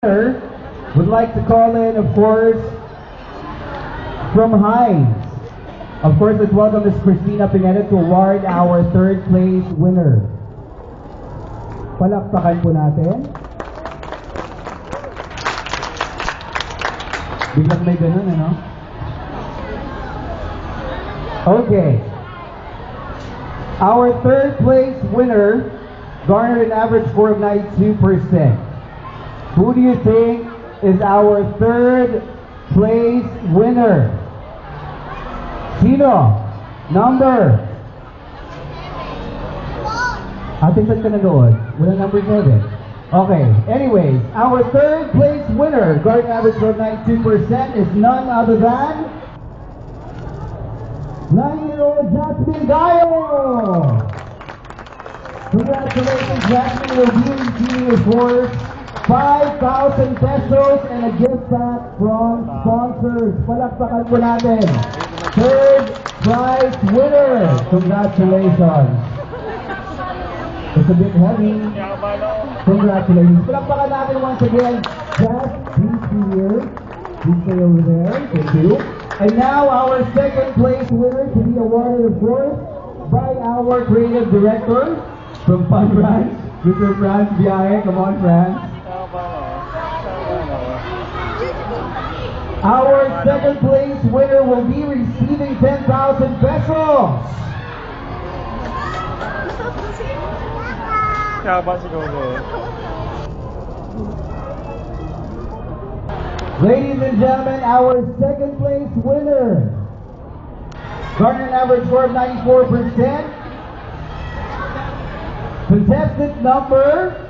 Would like to call in, of course, from Hines. Of course, let's welcome Ms. Christina Pineda to award our third place winner. Palakpakan po natin. Biglang may ganun, ano? Okay. Our third place winner garnered an average score of 92%. Who do you think is our third place winner? Sino? Number? Ate, saan ka nanood? Wala number 7. Okay, anyways, our third place winner, garden average of 92%, is none other than 9-year-old Jasmine Gayo! Congratulations, Jasmine, you'll be receiving, of course, 5,000 pesos and a gift pack from sponsors. Palakpakan po natin. Third prize winner. Congratulations. It's a bit heavy. Congratulations. Palakpakan natin once again. Jazz, please be here. Please stay over there. Thank you. And now our second place winner to be awarded, of course, by our creative director from Fun Ranch, Mr. Franz Biahe. Come on, Franz. Our second place winner will be receiving 10,000 pesos. Ladies and gentlemen, our second place winner garnered an average score of 94%. Contestant number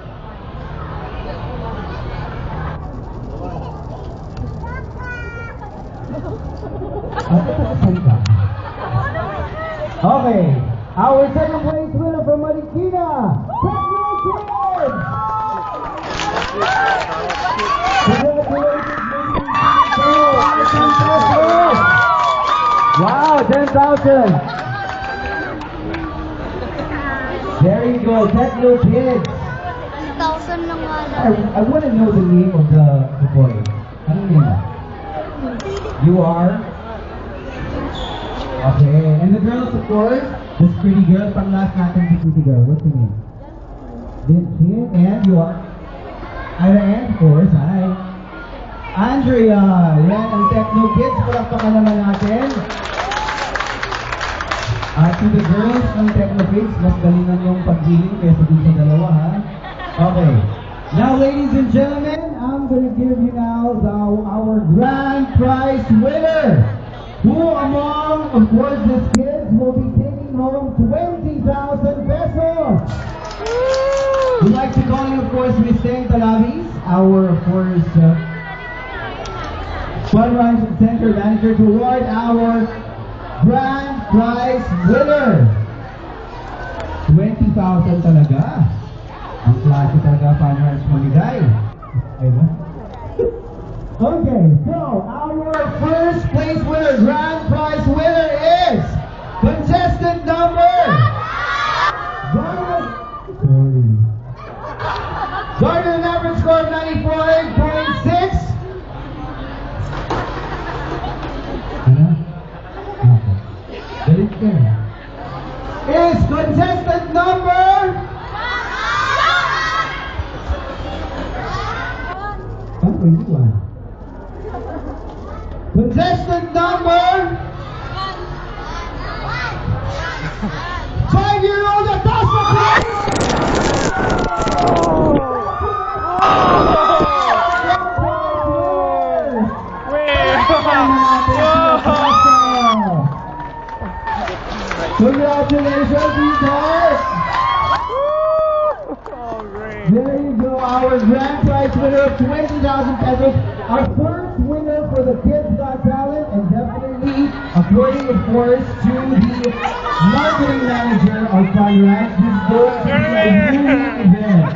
okay, our second place winner from Marikina, wow, 10,000. There you go, Techno Kids. 10,000 lang nga I want to know the name of the boy. Ano name? You are? Okay, and the girls, of course, this pretty girl, pang last natin si pretty girl. What's her name? Lindsay, and you are? Ira, and of course, hi. Andrea, yan ang Techno Kids, palakpakan naman natin. At to the girls ng Techno Kids, mas galingan yung paggiling kaysa dun sa dalawa, ha? Okay. Now, ladies and gentlemen, I'm going to give you now our grand prize winner. Who among, of course, these kids will be taking home 20,000 pesos? We'd like to call you, of course, Ms. Teng Talavis, our, of course, Fun Ranch Center Manager, to award our grand prize winner. 20,000 talaga. Ang klase talaga Fun Ranch mamigay. Ayun. Okay, so our first place winner, grand prize winner is contestant number garnered an average score of 94.6. Is contestant number contestant number 5-year-old Natasha, please! Congratulations, sweetheart! Oh, great. There you go, our grand prize winner of 20,000 pesos. Our first winner for the Kids Got Talent, and definitely, according, of course, to the marketing manager of Fun Ranch, this is going to be a new event.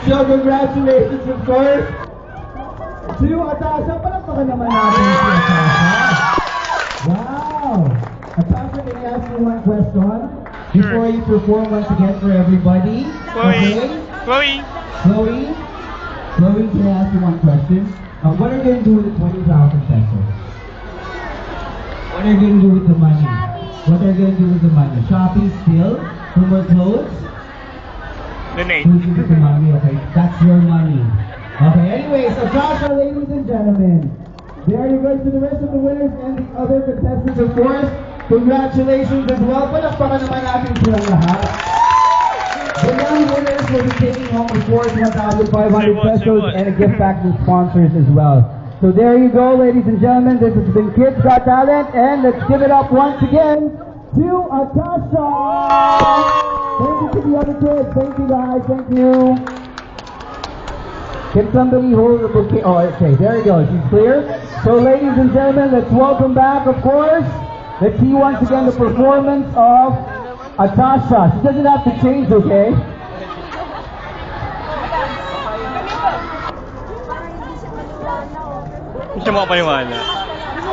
So, congratulations, of course, to Atasha. Palakpakan naman natin si Atasha. Wow! Atasha, can I ask you one question? Before you perform once again for everybody. Chloe. Okay? Chloe. Chloe, Chloe, can I ask you one question? What are you going to do with the 20,000 pesos? What are you going to do with the money? What are you going to do with the money? Shopping still? For more clothes? Donate. Who's going to the money? Okay, that's your money. Okay, anyway, so Joshua, ladies and gentlemen, there you go to the rest of the winners and the other contestants, of course. Congratulations as well. Palakpakan naman natin silang lahat. The young winners will be taking home, of course, 1,500 pesos and a gift back to sponsors as well. So there you go, ladies and gentlemen. This has been Kids Got Talent, and let's give it up once again to Atasha. Thank you to the other kids. Thank you, guys. Thank you. Can somebody hold the bouquet? Oh, okay. There you go. She's clear. So, ladies and gentlemen, let's welcome back, of course. Let's see once again the performance of Atasha. She doesn't have to change, okay? Hindi siya makapaniwala.